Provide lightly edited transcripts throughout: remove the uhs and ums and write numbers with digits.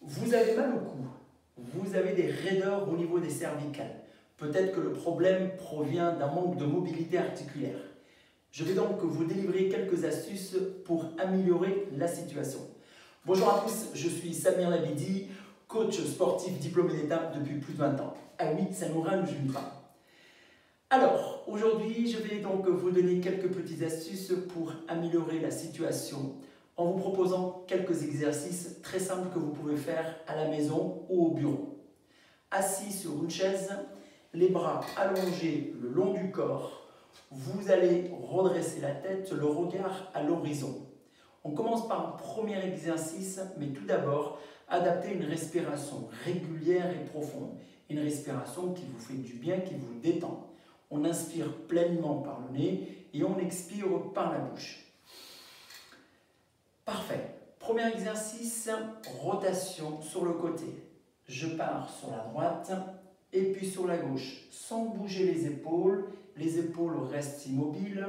Vous avez mal au cou, vous avez des raideurs au niveau des cervicales. Peut-être que le problème provient d'un manque de mobilité articulaire. Je vais donc vous délivrer quelques astuces pour améliorer la situation. Bonjour à tous, je suis Samir Labidi, coach sportif diplômé d'État depuis plus de 20 ans. Ah oui, ça nous rajeunit pas. Alors, aujourd'hui, je vais donc vous donner quelques petites astuces pour améliorer la situation en vous proposant quelques exercices très simples que vous pouvez faire à la maison ou au bureau. Assis sur une chaise, les bras allongés le long du corps, vous allez redresser la tête, le regard à l'horizon. On commence par un premier exercice, mais tout d'abord, adaptez une respiration régulière et profonde. Une respiration qui vous fait du bien, qui vous détend. On inspire pleinement par le nez et on expire par la bouche. Parfait. Premier exercice, rotation sur le côté. Je pars sur la droite et puis sur la gauche, sans bouger les épaules. Les épaules restent immobiles.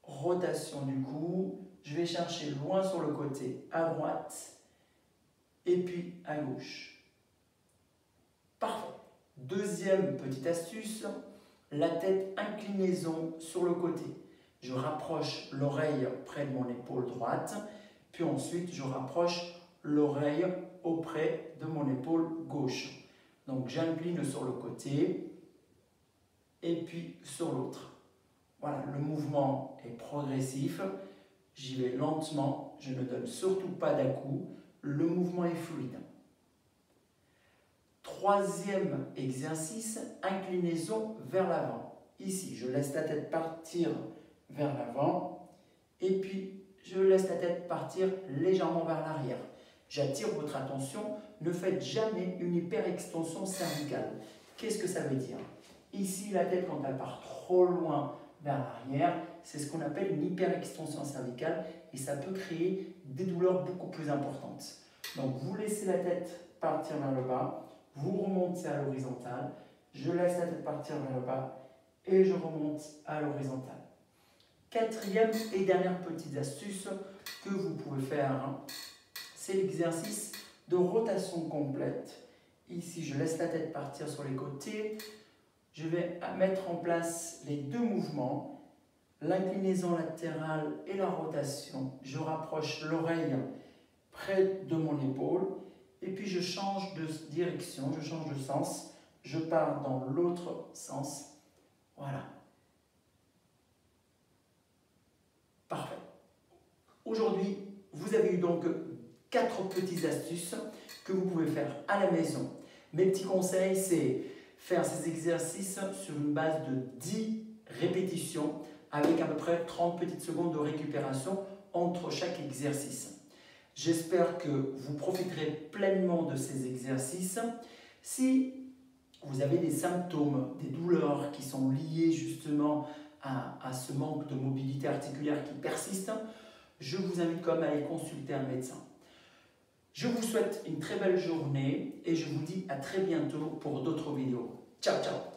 Rotation du cou. Je vais chercher loin sur le côté, à droite et puis à gauche. Parfait. Deuxième petite astuce, la tête inclinaison sur le côté. Je rapproche l'oreille près de mon épaule droite, puis ensuite je rapproche l'oreille auprès de mon épaule gauche. Donc j'incline sur le côté et puis sur l'autre. Voilà, le mouvement est progressif. J'y vais lentement, je ne donne surtout pas d'à-coups. Le mouvement est fluide. Troisième exercice, inclinaison vers l'avant. Ici, je laisse la tête partir vers l'avant et puis je laisse la tête partir légèrement vers l'arrière. J'attire votre attention, ne faites jamais une hyperextension cervicale. Qu'est-ce que ça veut dire? Ici, la tête, quand elle part trop loin vers l'arrière, c'est ce qu'on appelle une hyperextension cervicale et ça peut créer des douleurs beaucoup plus importantes. Donc, vous laissez la tête partir vers le bas, vous remontez à l'horizontale, je laisse la tête partir vers le bas et je remonte à l'horizontale. Quatrième et dernière petite astuce que vous pouvez faire, c'est l'exercice de rotation complète. Ici, je laisse la tête partir sur les côtés. Je vais mettre en place les deux mouvements, l'inclinaison latérale et la rotation. Je rapproche l'oreille près de mon épaule et puis je change de direction, je change de sens. Je pars dans l'autre sens. Voilà. Parfait. Aujourd'hui, vous avez eu donc 4 petites astuces que vous pouvez faire à la maison. Mes petits conseils, c'est faire ces exercices sur une base de 10 répétitions avec à peu près 30 petites secondes de récupération entre chaque exercice. J'espère que vous profiterez pleinement de ces exercices. Si vous avez des symptômes, des douleurs qui sont liées justement à ce manque de mobilité articulaire qui persiste, je vous invite quand même à aller consulter un médecin. Je vous souhaite une très belle journée et je vous dis à très bientôt pour d'autres vidéos. Ciao, ciao!